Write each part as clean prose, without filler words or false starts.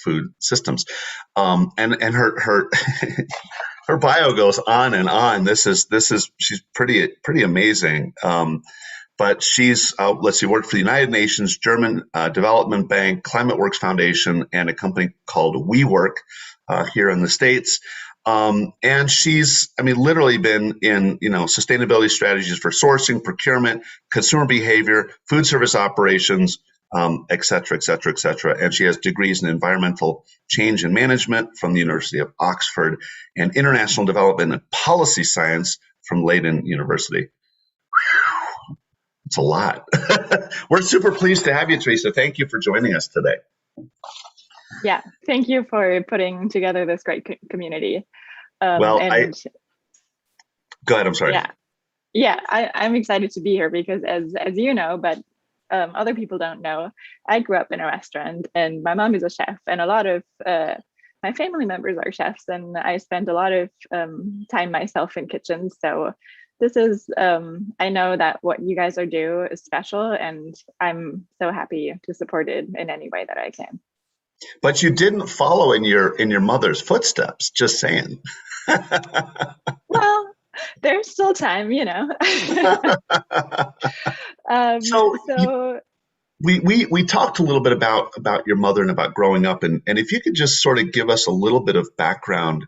food systems. And her her bio goes on and on. She's pretty amazing. But she's let's see, worked for the United Nations, German Development Bank, Climate Works Foundation, and a company called WeWork here in the States. And she's, I mean, literally been in, sustainability strategies for sourcing, procurement, consumer behavior, food service operations, et cetera, et cetera, et cetera. And she has degrees in environmental change and management from the University of Oxford and international development and policy science from Leiden University. It's a lot. We're super pleased to have you, Theresa. Thank you for joining us today. Yeah, thank you for putting together this great community. Go ahead. I'm sorry. Yeah, I'm excited to be here because as you know, but other people don't know, I grew up in a restaurant and my mom is a chef, and a lot of my family members are chefs, and I spent a lot of time myself in kitchens. So this is, I know that what you guys are doing is special, and I'm so happy to support it in any way that I can. But you didn't follow in your mother's footsteps, just saying. Well, there's still time, We talked a little bit about your mother and about growing up, and if you could just sort of give us a little bit of background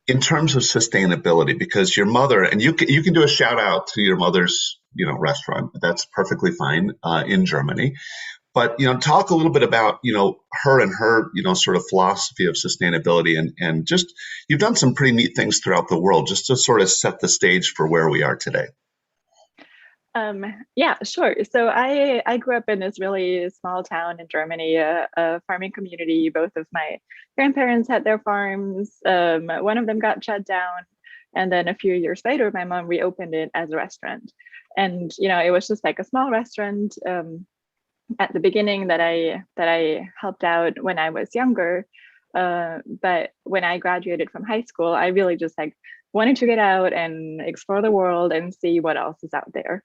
in terms of sustainability, because your mother, and you can do a shout out to your mother's restaurant, that's perfectly fine in Germany. But talk a little bit about her and her sort of philosophy of sustainability, and just you've done some pretty neat things throughout the world just to sort of set the stage for where we are today. Yeah, sure. So I grew up in this really small town in Germany, a farming community. Both of my grandparents had their farms. One of them got shut down, and then a few years later, my mom reopened it as a restaurant. And it was just like a small restaurant. At the beginning that I helped out when I was younger, but when I graduated from high school, I really just wanted to get out and explore the world and see what else is out there.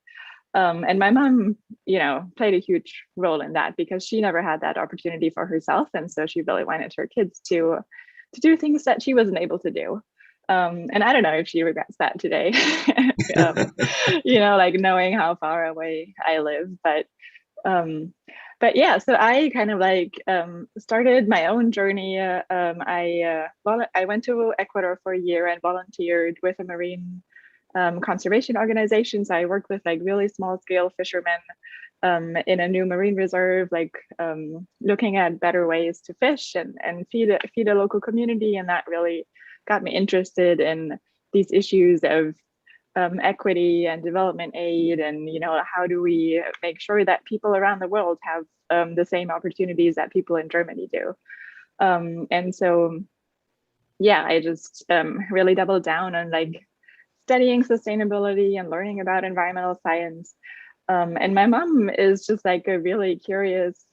And my mom, played a huge role in that because she never had that opportunity for herself, and so she really wanted her kids to do things that she wasn't able to do. And I don't know if she regrets that today, knowing how far away I live, but yeah, so I kind of started my own journey. I went to Ecuador for a year and volunteered with a marine conservation organization. So I worked with really small scale fishermen in a new marine reserve, looking at better ways to fish and feed a local community. And that really got me interested in these issues of equity and development aid, and how do we make sure that people around the world have the same opportunities that people in Germany do. And so yeah, I just really doubled down on studying sustainability and learning about environmental science. And my mom is just a really curious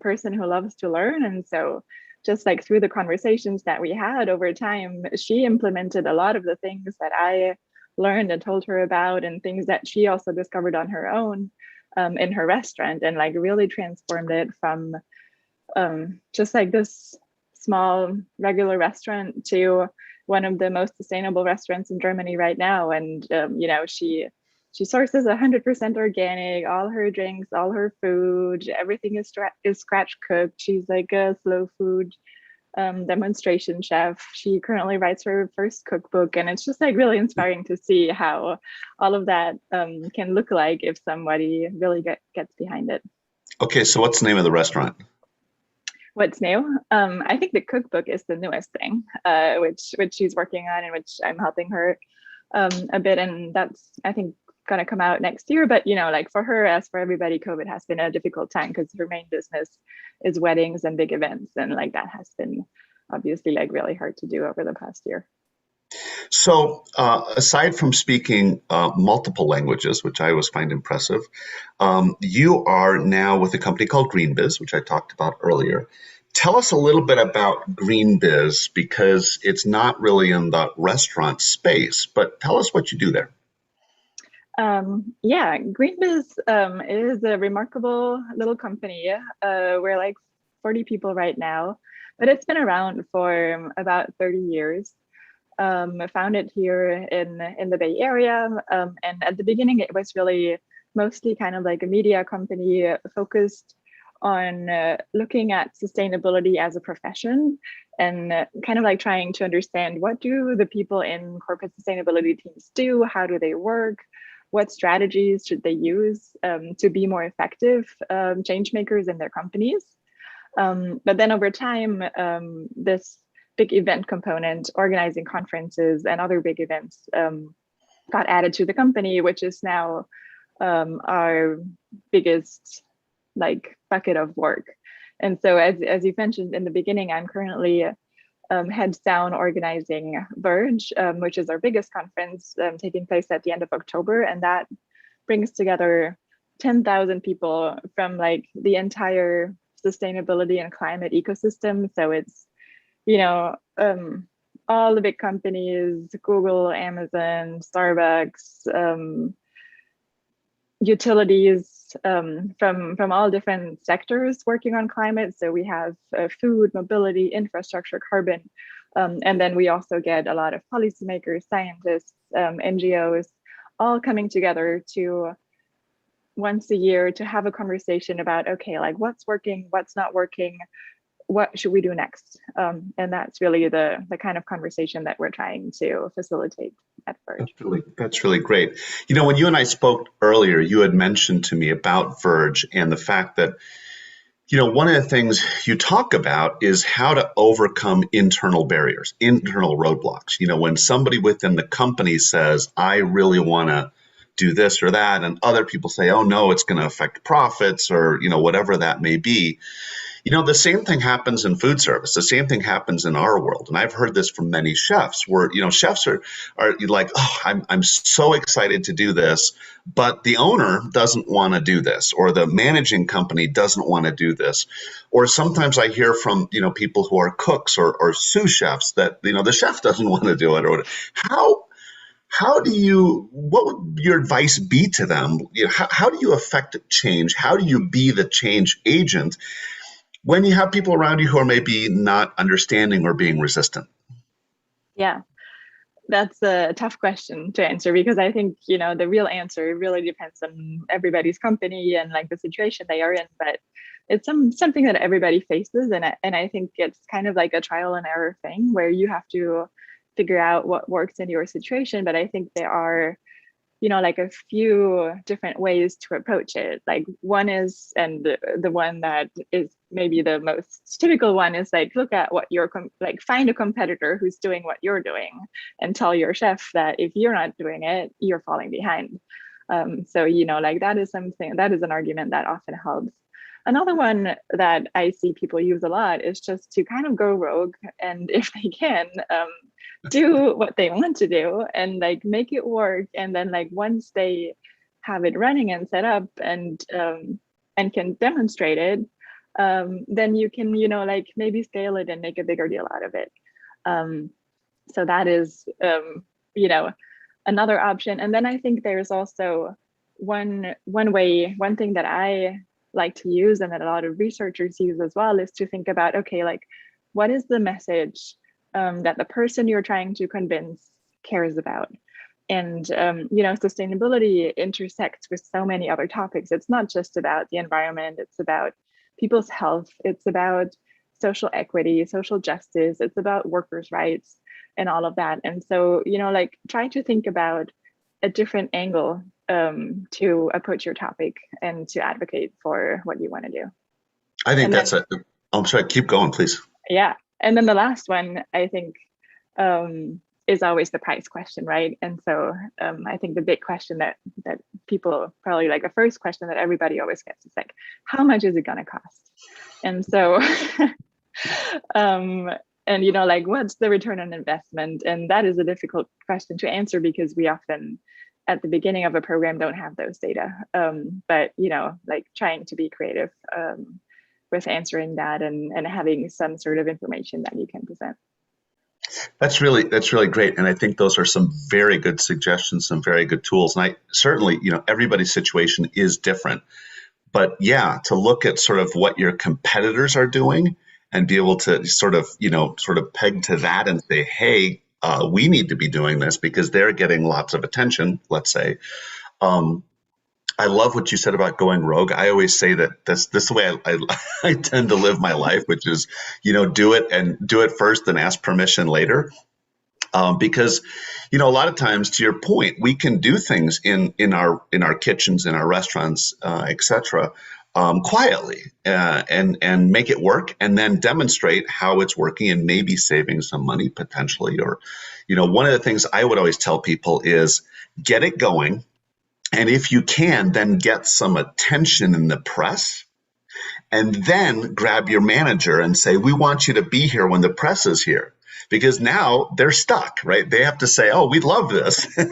person who loves to learn, and so just through the conversations that we had over time, she implemented a lot of the things that I learned and told her about, and things that she also discovered on her own in her restaurant, and really transformed it from just this small regular restaurant to one of the most sustainable restaurants in Germany right now. And she sources 100% organic, all her drinks, all her food, everything is scratch cooked. She's a slow food demonstration chef. She currently writes her first cookbook, and it's just really inspiring to see how all of that can look like if somebody really gets behind it. Okay, so what's the name of the restaurant? What's new? I think the cookbook is the newest thing, which she's working on, and which I'm helping her a bit, and that's, I think, going to come out next year. But for her, as for everybody, COVID has been a difficult time because her main business is weddings and big events, and that has been obviously really hard to do over the past year. So aside from speaking multiple languages, which I always find impressive, you are now with a company called GreenBiz, which I talked about earlier. Tell us a little bit about GreenBiz, because it's not really in the restaurant space, but tell us what you do there. Yeah, GreenBiz is a remarkable little company. We're 40 people right now, but it's been around for about 30 years. I found it here in the Bay Area. And at the beginning, it was really mostly kind of like a media company focused on looking at sustainability as a profession and kind of like trying to understand, what do the people in corporate sustainability teams do? How do they work? What strategies should they use to be more effective change makers in their companies? But then over time, this big event component, organizing conferences and other big events, got added to the company, which is now our biggest like bucket of work. And so as you mentioned in the beginning, I'm currently heads down organizing Verge, which is our biggest conference taking place at the end of October. And that brings together 10,000 people from like the entire sustainability and climate ecosystem. So it's, you know, all the big companies, Google, Amazon, Starbucks, utilities from all different sectors working on climate. So we have food, mobility, infrastructure, carbon, and then we also get a lot of policymakers, scientists, NGOs, all coming together to once a year to have a conversation about, okay, like what's working, what's not working, what should we do next? And that's really the kind of conversation that we're trying to facilitate at Verge. That's really great. You know, when you and I spoke earlier, you had mentioned to me about Verge and the fact that, you know, one of the things you talk about is how to overcome internal barriers, internal roadblocks. You know, when somebody within the company says, I really want to do this or that, and other people say, oh no, it's going to affect profits, or, you know, whatever that may be. You know, the same thing happens in food service. The same thing happens in our world. And I've heard this from many chefs where, you know, chefs are like, oh, I'm so excited to do this, but the owner doesn't want to do this, or the managing company doesn't want to do this. Or sometimes I hear from, you know, people who are cooks or sous chefs that, you know, the chef doesn't want to do it. Or what would your advice be to them? You know, how do you affect change? How do you be the change agent when you have people around you who are maybe not understanding or being resistant? Yeah, that's a tough question to answer, because I think, you know, the real answer really depends on everybody's company and like the situation they are in. But it's something that everybody faces, and I think it's kind of like a trial and error thing where you have to figure out what works in your situation. But I think there are, you know, like a few different ways to approach it. Like one is, and the one that is maybe the most typical one is like, look at what you're like, find a competitor who's doing what you're doing and tell your chef that if you're not doing it, you're falling behind. So, you know, like that is an argument that often helps. Another one that I see people use a lot is just to kind of go rogue, and if they can, do what they want to do and like make it work. And then like once they have it running and set up and can demonstrate it, then you can, you know, like maybe scale it and make a bigger deal out of it. So that is, you know, another option. And then I think there's also one thing that I like to use and that a lot of researchers use as well is to think about, okay, like what is the message that the person you're trying to convince cares about? And, you know, sustainability intersects with so many other topics. It's not just about the environment, it's about people's health, it's about social equity, social justice, it's about workers' rights and all of that. And so, you know, like try to think about a different angle to approach your topic and to advocate for what you want to do. I think I'm sorry, keep going, please. Yeah. And then the last one, I think, is always the price question, right? And so I think the big question that people probably, like the first question that everybody always gets is like, how much is it going to cost? And so, and, you know, like what's the return on investment? And that is a difficult question to answer because we often, at the beginning of a program, don't have those data. But, you know, like trying to be creative with answering that and having some sort of information that you can present. That's really great. And I think those are some very good suggestions, some very good tools. And I certainly, you know, everybody's situation is different. But yeah, to look at sort of what your competitors are doing and be able to sort of, sort of peg to that and say, hey, we need to be doing this because they're getting lots of attention, let's say. Um, I love what you said about going rogue. I always say that this is the way I tend to live my life, which is, do it and do it first and ask permission later. Because, a lot of times, to your point, we can do things in our kitchens, in our restaurants, etc., quietly, and make it work, and then demonstrate how it's working, and maybe saving some money potentially. Or, one of the things I would always tell people is get it going, and if you can, then get some attention in the press. And then grab your manager and say, we want you to be here when the press is here. Because now they're stuck, right? They have to say, "Oh, we love this," and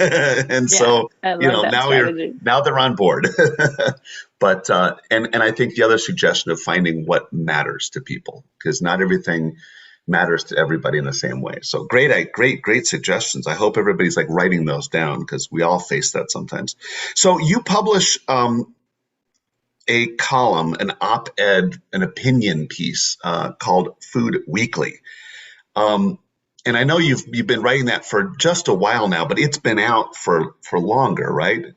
Yeah, so I love that strategy. now they're on board. But and I think the other suggestion of finding what matters to people, because not everything matters to everybody in the same way. So great suggestions. I hope everybody's like writing those down because we all face that sometimes. So you publish a column, an op-ed, an opinion piece called Food Weekly. And I know you've been writing that for just a while now, but it's been out for longer, right?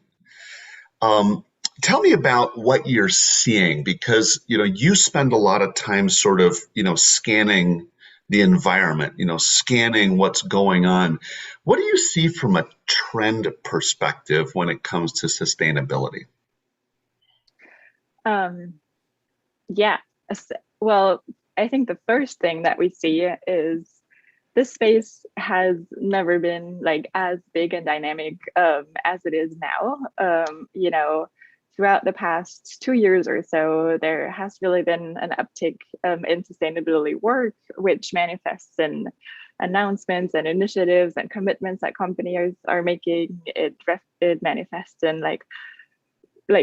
Tell me about what you're seeing, because you spend a lot of time sort of scanning the environment, scanning what's going on. What do you see from a trend perspective when it comes to sustainability? Yeah. Well, I think the first thing that we see is this space has never been like as big and dynamic as it is now. Throughout the past 2 years or so, there has really been an uptick in sustainability work, which manifests in announcements and initiatives and commitments that companies are making. It manifests in like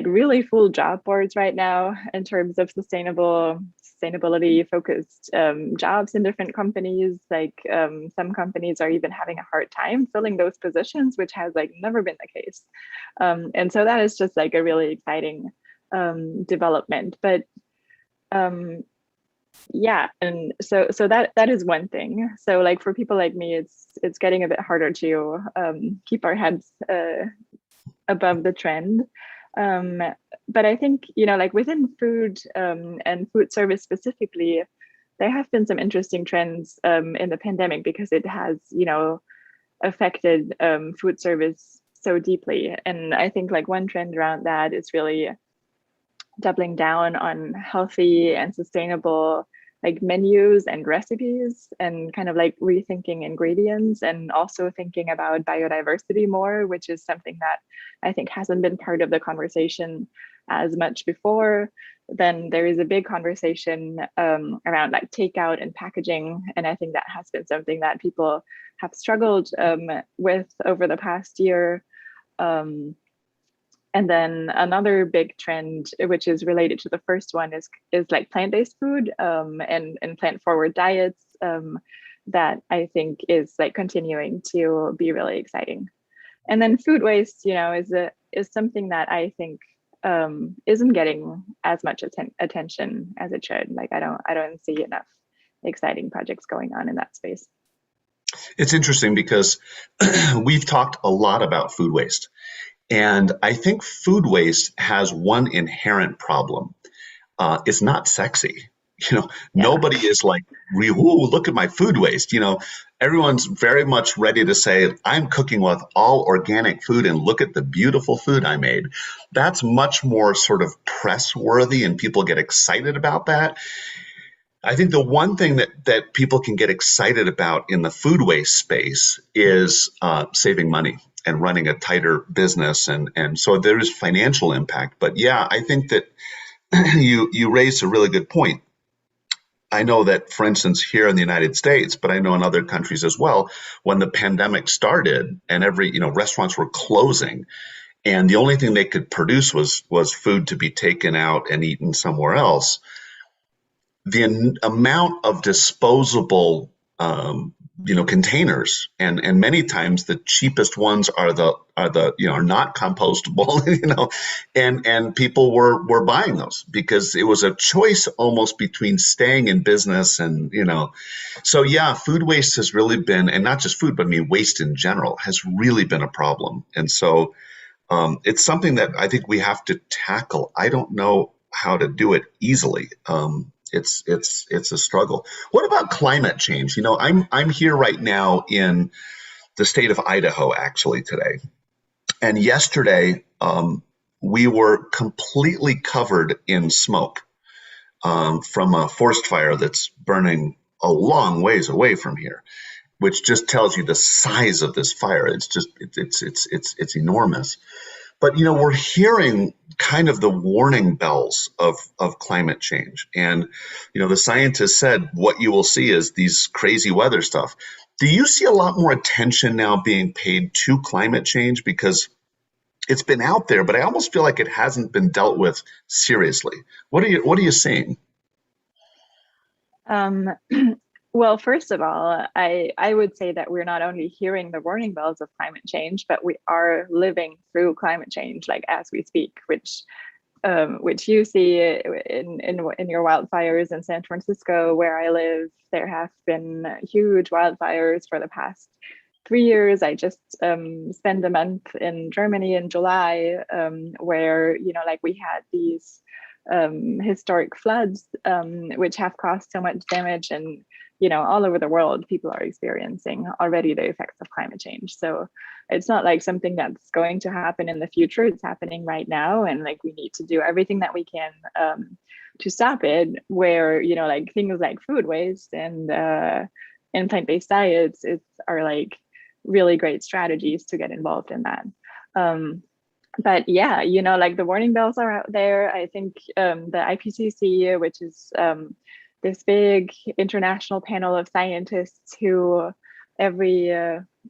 really full job boards right now in terms of sustainability focused jobs in different companies. Like some companies are even having a hard time filling those positions, which has like never been the case. And so that is just like a really exciting development. But yeah, and so that is one thing. So like for people like me, it's getting a bit harder to keep our heads above the trend. But I think, like within food and food service specifically, there have been some interesting trends in the pandemic because it has, affected food service so deeply. And I think like one trend around that is really doubling down on healthy and sustainable like menus and recipes, and kind of like rethinking ingredients, and also thinking about biodiversity more, which is something that I think hasn't been part of the conversation as much before. Then there is a big conversation around like takeout and packaging, and I think that has been something that people have struggled with over the past year. And then another big trend, which is related to the first one, is like plant-based food and plant-forward diets that I think is like continuing to be really exciting. And then food waste, is something that I think isn't getting as much attention as it should. Like I don't see enough exciting projects going on in that space. It's interesting because we've talked a lot about food waste. And I think food waste has one inherent problem. It's not sexy. Nobody is like, "Ooh, look at my food waste." Everyone's very much ready to say, "I'm cooking with all organic food and look at the beautiful food I made." That's much more sort of press worthy, and people get excited about that. I think the one thing that people can get excited about in the food waste space is saving money and running a tighter business. And so there is financial impact. But yeah, I think that you raised a really good point. I know that, for instance, here in the United States, but I know in other countries as well, when the pandemic started and restaurants were closing, and the only thing they could produce was food to be taken out and eaten somewhere else, the amount of disposable containers, and many times the cheapest ones are not compostable, and people were buying those because it was a choice almost between staying in business and so yeah, food waste has really been, and not just food, but I mean waste in general has really been a problem. And so it's something that I think we have to tackle. I don't know how to do it easily. It's a struggle. What about climate change? I'm here right now in the state of Idaho actually today, and yesterday we were completely covered in smoke from a forest fire that's burning a long ways away from here, which just tells you the size of this fire. It's enormous. But we're hearing kind of the warning bells of climate change. And the scientists said what you will see is these crazy weather stuff. Do you see a lot more attention now being paid to climate change? Because it's been out there, but I almost feel like it hasn't been dealt with seriously. What are you seeing? Um, well, first of all, I would say that we're not only hearing the warning bells of climate change, but we are living through climate change, like as we speak, which you see in your wildfires in San Francisco, where I live. There have been huge wildfires for the past 3 years. I just spent a month in Germany in July, where like we had these historic floods, which have caused so much damage, and all over the world, people are experiencing already the effects of climate change. So it's not like something that's going to happen in the future. It's happening right now, and like we need to do everything that we can to stop it. Where like things like food waste and plant-based diets are like really great strategies to get involved in that. But yeah, like the warning bells are out there. I think the IPCC, which is this big international panel of scientists who every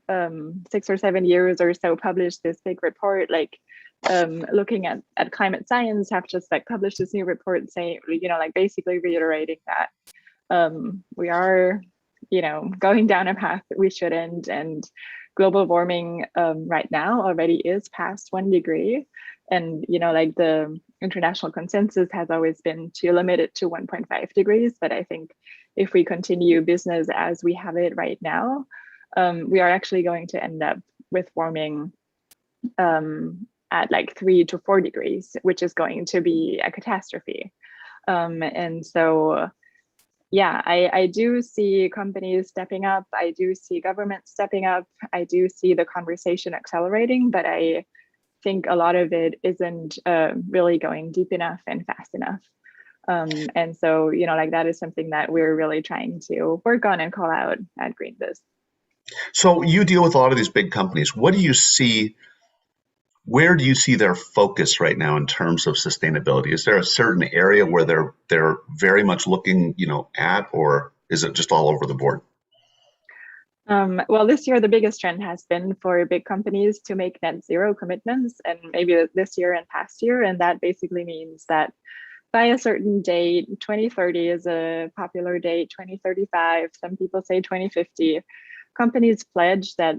6 or 7 years or so publish this big report, like looking at climate science, have just like published this new report saying, like basically reiterating that we are, going down a path that we shouldn't, and global warming right now already is past 1 degree. And, like the international consensus has always been to limit it to 1.5 degrees. But I think if we continue business as we have it right now, we are actually going to end up with warming at like 3 to 4 degrees, which is going to be a catastrophe. And so, yeah, I do see companies stepping up. I do see governments stepping up. I do see the conversation accelerating, but I think a lot of it isn't really going deep enough and fast enough. And so, like that is something that we're really trying to work on and call out at GreenBiz. So you deal with a lot of these big companies. What do you see? Where do you see their focus right now in terms of sustainability? Is there a certain area where they're very much looking, at, or is it just all over the board? Well, this year, the biggest trend has been for big companies to make net zero commitments, and maybe this year and past year. And that basically means that by a certain date, 2030 is a popular date, 2035, some people say 2050, companies pledge that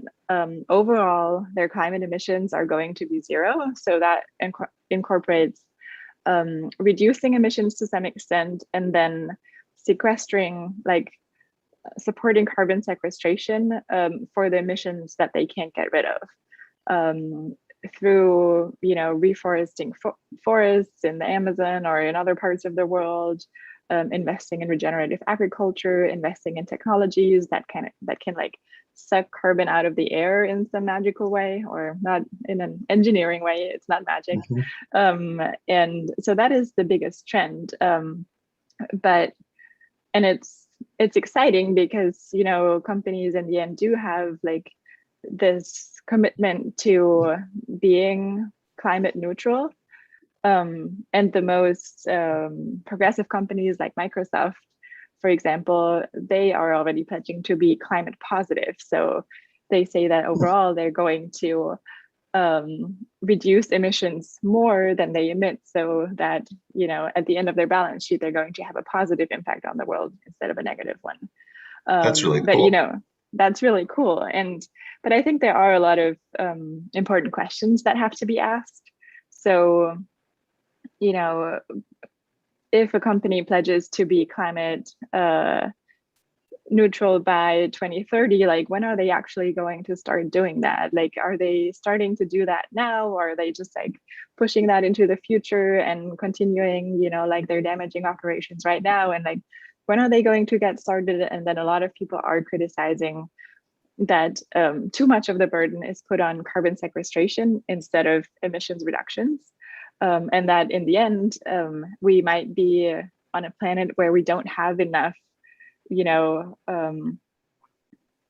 overall their climate emissions are going to be zero. So that incorporates reducing emissions to some extent, and then sequestering, like supporting carbon sequestration for the emissions that they can't get rid of through, reforesting forests in the Amazon or in other parts of the world, investing in regenerative agriculture, investing in technologies that can like suck carbon out of the air in some magical way, or not in an engineering way. It's not magic. Mm-hmm. And so that is the biggest trend. And it's exciting because, companies in the end do have like this commitment to being climate neutral. And the most progressive companies like Microsoft, for example, they are already pledging to be climate positive. So they say that overall they're going to reduce emissions more than they emit, so that, at the end of their balance sheet, they're going to have a positive impact on the world instead of a negative one. That's really cool. that's really cool. But I think there are a lot of important questions that have to be asked. So, you know, if a company pledges to be climate neutral by 2030, like when are they actually going to start doing that? Like, are they starting to do that now, or are they just like pushing that into the future and continuing, you know, like they're damaging operations right now? And like, when are they going to get started? And then a lot of people are criticizing that too much of the burden is put on carbon sequestration instead of emissions reductions. And that in the end, we might be on a planet where we don't have enough, you know,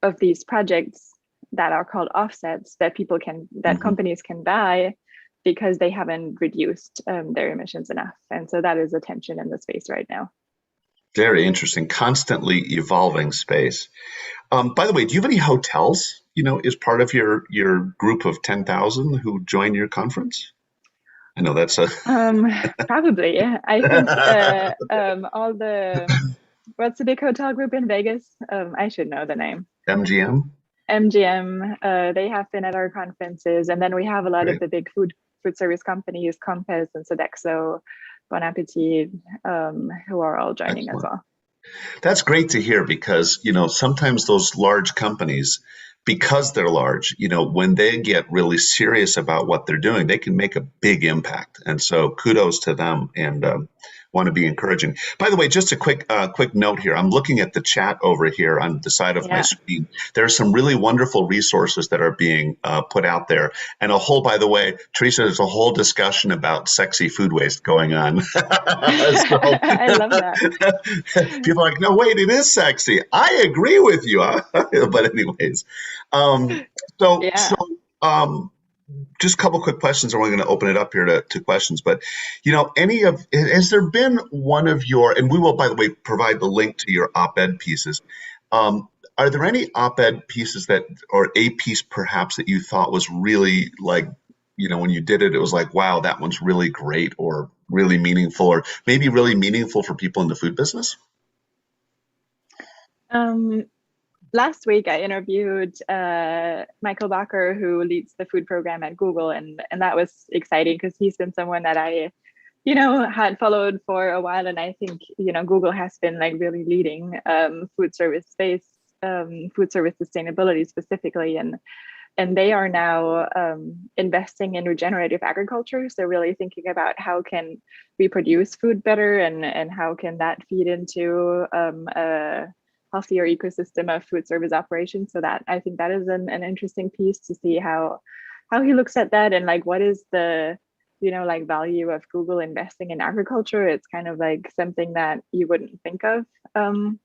of these projects that are called offsets that people can, that companies can buy because they haven't reduced their emissions enough. And so that is a tension in the space right now. Very interesting, constantly evolving space. By the way, do you have any hotels, you know, as part of your group of 10,000 who join your conference? I know that's a probably. Yeah. I think all the, what's the big hotel group in Vegas? I should know the name. MGM. MGM. They have been at our conferences, and then we have a lot Great. of the big food service companies, Compass and Sodexo, Bon Appetit, who are all joining as well. That's great to hear because, you know, sometimes those large companies, because they're large, you know, when they get really serious about what they're doing, they can make a big impact. And so kudos to them, and want to be encouraging. By the way, just a quick note here. I'm looking at the chat over here on the side of my screen. There are some really wonderful resources that are being put out there. And a whole, by the way, Theresa, there's a whole discussion about sexy food waste going on. I love that. People are like, no, wait, it is sexy. I agree with you. But anyways, just a couple quick questions, and we're going to open it up here to questions. But, you know, has there been one of your, and we will, by the way, provide the link to your op-ed pieces. Are there any op-ed pieces that, or a piece perhaps that you thought was really like, you know, when you did it, it was like, wow, that one's really great, or really meaningful, or maybe really meaningful for people in the food business? Last week, I interviewed Michael Bacher, who leads the food program at Google, and that was exciting because he's been someone that I, you know, had followed for a while, and I think, you know, Google has been like really leading food service space, food service sustainability specifically, and they are now investing in regenerative agriculture. So really thinking about how can we produce food better, and how can that feed into a healthier ecosystem of food service operations. So that, I think that is an interesting piece to see how he looks at that, and like what is the, you know, like value of Google investing in agriculture. It's kind of like something that you wouldn't think of from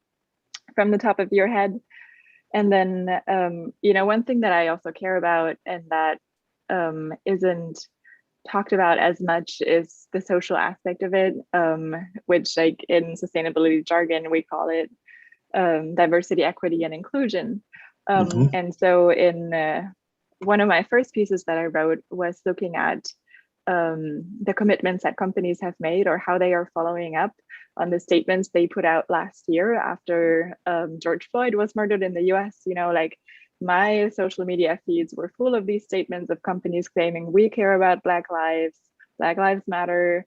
the top of your head. And then, you know, one thing that I also care about, and that isn't talked about as much, is the social aspect of it, which like in sustainability jargon, we call it diversity, equity, and inclusion. And so in one of my first pieces that I wrote was looking at the commitments that companies have made, or how they are following up on the statements they put out last year after George Floyd was murdered in the US. You know, like my social media feeds were full of these statements of companies claiming, we care about Black lives matter,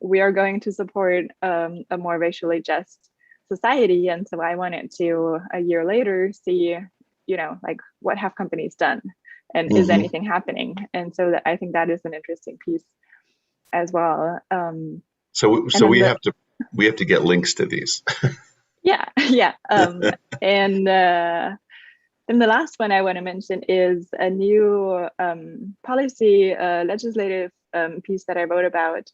we are going to support a more racially just society. And so I wanted to, a year later, see, you know, like what have companies done, and is anything happening? And so that, I think that is an interesting piece as well. So we have to get links to these. Yeah. And the last one I want to mention is a new policy legislative piece that I wrote about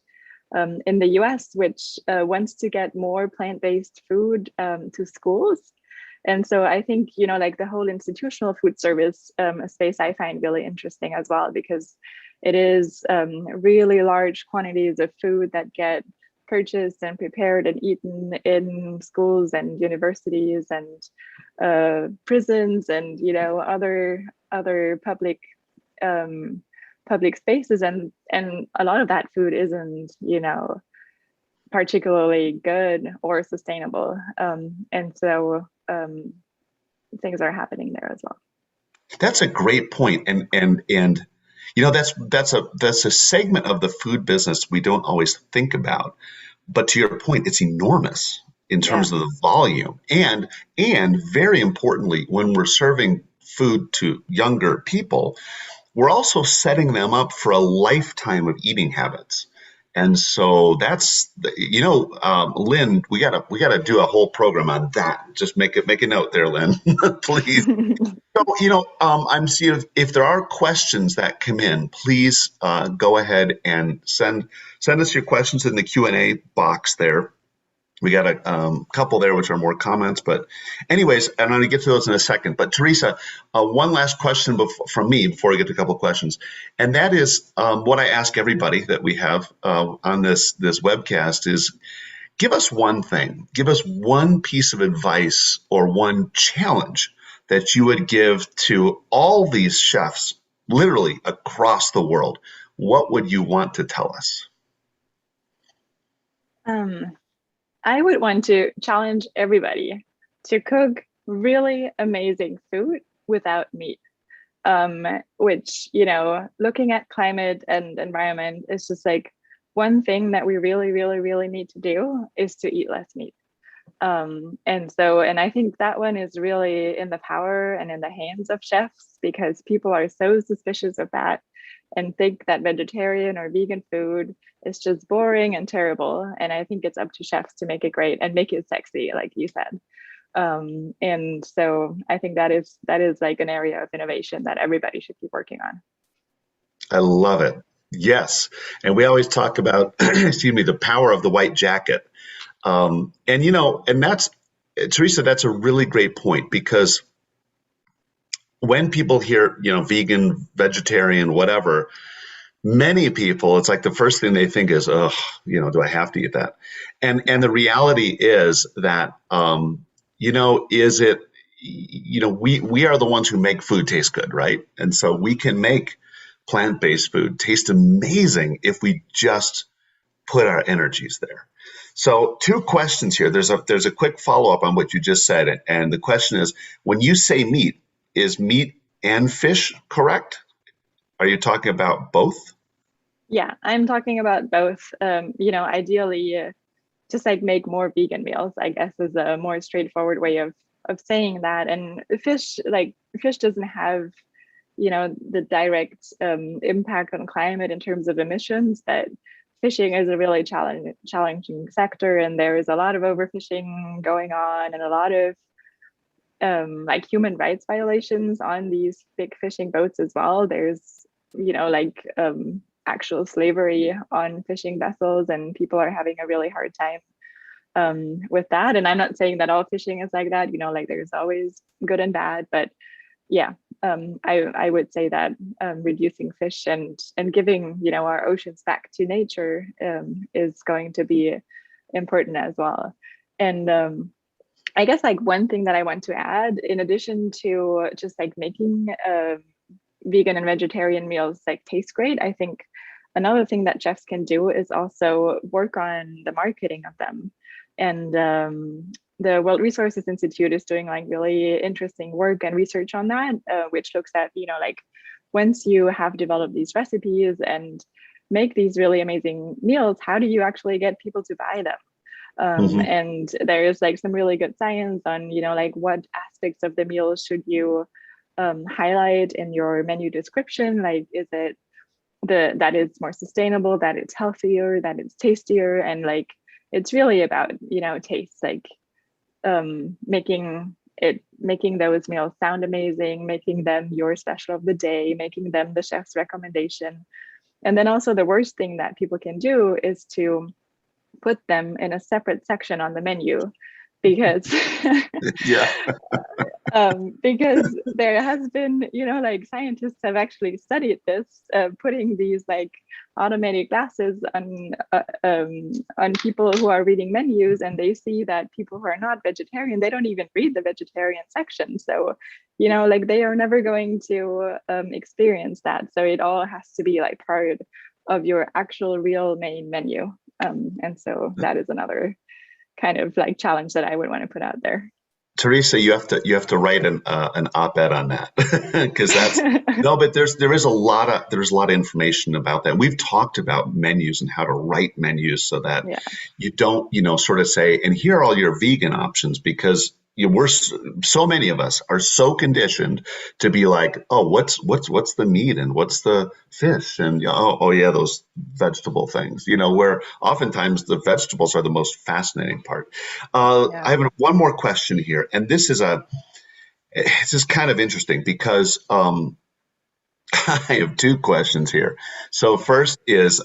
in the US, which wants to get more plant-based food to schools. And so I think, you know, like the whole institutional food service space I find really interesting as well, because it is really large quantities of food that get purchased and prepared and eaten in schools and universities and prisons and, you know, other public spaces, and a lot of that food isn't, you know, particularly good or sustainable. And so things are happening there as well. That's a great point. And you know, that's a segment of the food business we don't always think about. But to your point, it's enormous in Yeah. terms of the volume. And very importantly, when we're serving food to younger people, we're also setting them up for a lifetime of eating habits. And so that's, you know, Lynn, we gotta do a whole program on that. Just make a note there, Lynn, please. So, you know, I'm seeing if there are questions that come in, please go ahead and send us your questions in the Q&A box there. We got a couple there, which are more comments. But anyways, I'm going to get to those in a second. But Theresa, one last question from me before we get to a couple of questions. And that is what I ask everybody that we have on this webcast is, give us one thing, give us one piece of advice or one challenge that you would give to all these chefs, literally across the world. What would you want to tell us? I would want to challenge everybody to cook really amazing food without meat. Which, you know, looking at climate and environment is just like one thing that we really, really, really need to do is to eat less meat. And I think that one is really in the power and in the hands of chefs, because people are so suspicious of that and think that vegetarian or vegan food is just boring and terrible. And I think it's up to chefs to make it great and make it sexy, like you said. And so I think that is like an area of innovation that everybody should be working on. I love it. Yes. And we always talk about, excuse me, the power of the white jacket. And, you know, and that's, Theresa, that's a really great point, because when people hear, you know, vegan, vegetarian, whatever, many people, it's like the first thing they think is, oh, you know, do I have to eat that? And the reality is that, you know, is it, you know, we are the ones who make food taste good, right? And so we can make plant-based food taste amazing if we just put our energies there. So two questions here. There's a quick follow-up on what you just said. And the question is, when you say meat, is meat and fish correct? Are you talking about both? Yeah, I'm talking about both. You know, ideally, just like make more vegan meals, I guess, is a more straightforward way of saying that. And fish doesn't have, you know, the direct impact on climate in terms of emissions. But fishing is a really challenging sector, and there is a lot of overfishing going on, and a lot of like human rights violations on these big fishing boats as well. There's, you know, like actual slavery on fishing vessels, and people are having a really hard time with that. And I'm not saying that all fishing is like that, you know, like there's always good and bad, but yeah, I would say that reducing fish and giving, you know, our oceans back to nature is going to be important as well. And I guess like one thing that I want to add, in addition to just like making vegan and vegetarian meals like taste great, I think another thing that chefs can do is also work on the marketing of them. And the World Resources Institute is doing like really interesting work and research on that, which looks at, you know, like once you have developed these recipes and make these really amazing meals, how do you actually get people to buy them? And there is like some really good science on, you know, like what aspects of the meal should you highlight in your menu description. Like, is it that it's more sustainable, that it's healthier, that it's tastier, and like it's really about, you know, taste, like making those meals sound amazing, making them your special of the day, making them the chef's recommendation. And then also the worst thing that people can do is to put them in a separate section on the menu, because Yeah. because there has been, you know, like scientists have actually studied this, putting these like automated glasses on people who are reading menus, and they see that people who are not vegetarian, they don't even read the vegetarian section. So, you know, like they are never going to experience that. So it all has to be like part of your actual real main menu. And so that is another kind of like challenge that I would want to put out there. Theresa, you have to write an op-ed on that because that's no, but there's a lot of information about that. We've talked about menus and how to write menus so that Yeah. you don't, sort of say, and here are all your vegan options because so many of us are so conditioned to be like, oh, what's the meat and what's the fish and oh yeah, those vegetable things, where oftentimes the vegetables are the most fascinating part. I Yeah. have one more question here, and this is kind of interesting because I have two questions here. So first is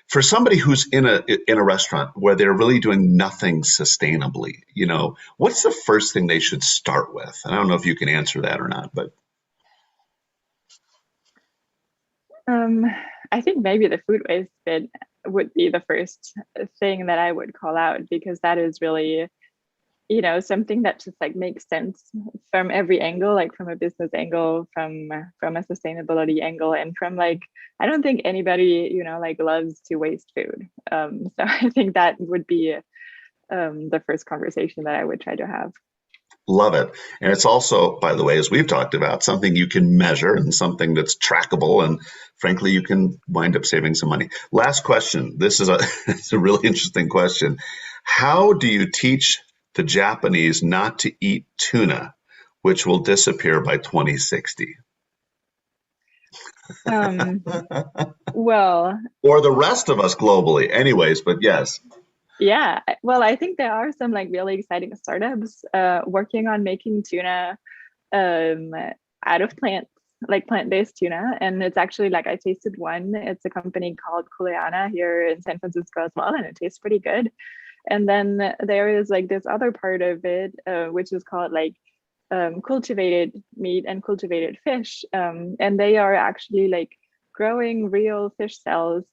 for somebody who's in a restaurant where they're really doing nothing sustainably, what's the first thing they should start with? And I don't know if you can answer that or not, but Um, I think maybe the food waste bit would be the first thing that I would call out because that is really, something that just like makes sense from every angle, like from a business angle, from a sustainability angle, and from like I don't think anybody, like loves to waste food. So I think that would be the first conversation that I would try to have. love it. And it's also, by the way, as we've talked about, something you can measure and something that's trackable. And frankly, you can wind up saving some money. Last question. This is it's a really interesting question. How do you teach the Japanese not to eat tuna, which will disappear by 2060? Um, well, Or the rest of us globally. Anyways, but yes. yeah, well, I think there are some like really exciting startups working on making tuna um, out of plants, like plant-based tuna. And it's actually like I tasted one. It's a company called Culiana here in San Francisco as well, and it tastes pretty good. And then there is like this other part of it, which is called like cultivated meat and cultivated fish. And they are actually like growing real fish cells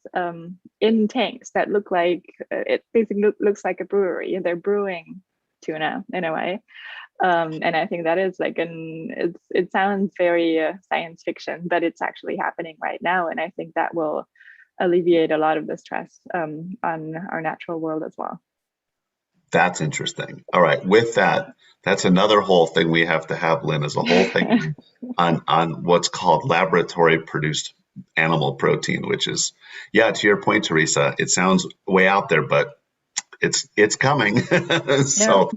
in tanks that look like it basically looks like a brewery. They're brewing tuna in a way. And I think that is like it sounds very science fiction, but it's actually happening right now. And I think that will alleviate a lot of the stress on our natural world as well. That's interesting. All right. With that, that's another whole thing we have to have, Lynn, is a whole thing on what's called laboratory produced animal protein, which is, yeah, to your point, Theresa, it sounds way out there, but it's coming. Yeah. So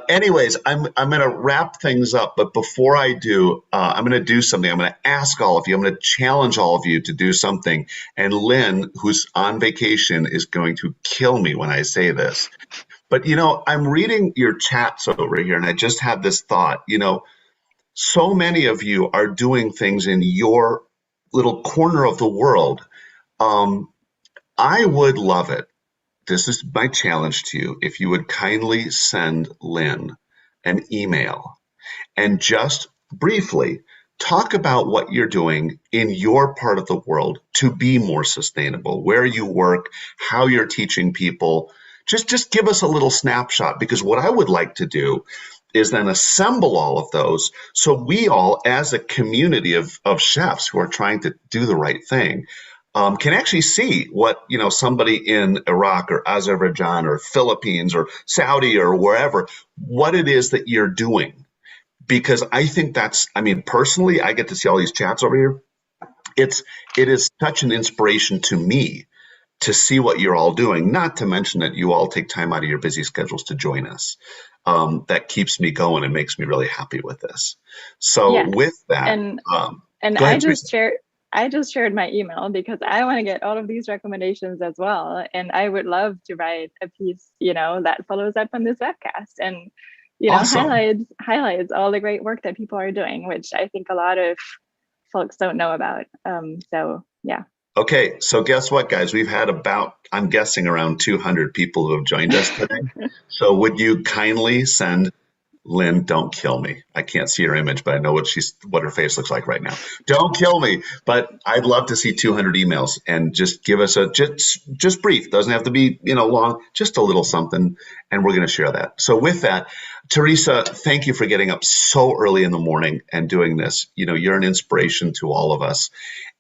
anyways, I'm going to wrap things up, but before I do, I'm going to do something. I'm going to ask all of you. I'm going to challenge all of you to do something. And Lynn, who's on vacation, is going to kill me when I say this. But I'm reading your chats over here, and I just had this thought. So many of you are doing things in your little corner of the world. I would love it. This is my challenge to you. If you would kindly send Lynn an email and just briefly talk about what you're doing in your part of the world to be more sustainable, where you work, how you're teaching people. Just give us a little snapshot, because what I would like to do is then assemble all of those so we all, as a community of chefs who are trying to do the right thing, can actually see what somebody in Iraq or Azerbaijan or Philippines or Saudi or wherever, what it is that you're doing. Because I think personally, I get to see all these chats over here. It is such an inspiration to me to see what you're all doing, not to mention that you all take time out of your busy schedules to join us. That keeps me going and makes me really happy with this. So Yeah. with that, And go I ahead, just Teresa. shared my email because I want to get all of these recommendations as well. And I would love to write a piece, that follows up on this webcast and, Awesome. highlights all the great work that people are doing, which I think a lot of folks don't know about. So yeah. Okay, so guess what, guys? We've had I'm guessing, around 200 people who have joined us today. So would you kindly send Lynn, don't kill me. I can't see her image, but I know what her face looks like right now. Don't kill me. But I'd love to see 200 emails, and just give us just brief. Doesn't have to be long, just a little something, and we're going to share that. So with that, Theresa, thank you for getting up so early in the morning and doing this. You're an inspiration to all of us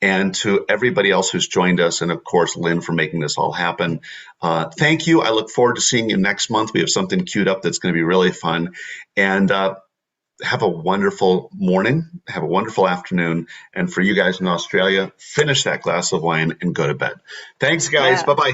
and to everybody else who's joined us. And of course, Lynn, for making this all happen. Thank you. I look forward to seeing you next month. We have something queued up that's going to be really fun. And have a wonderful morning. Have a wonderful afternoon. And for you guys in Australia, finish that glass of wine and go to bed. Thanks, guys. Yeah. Bye-bye.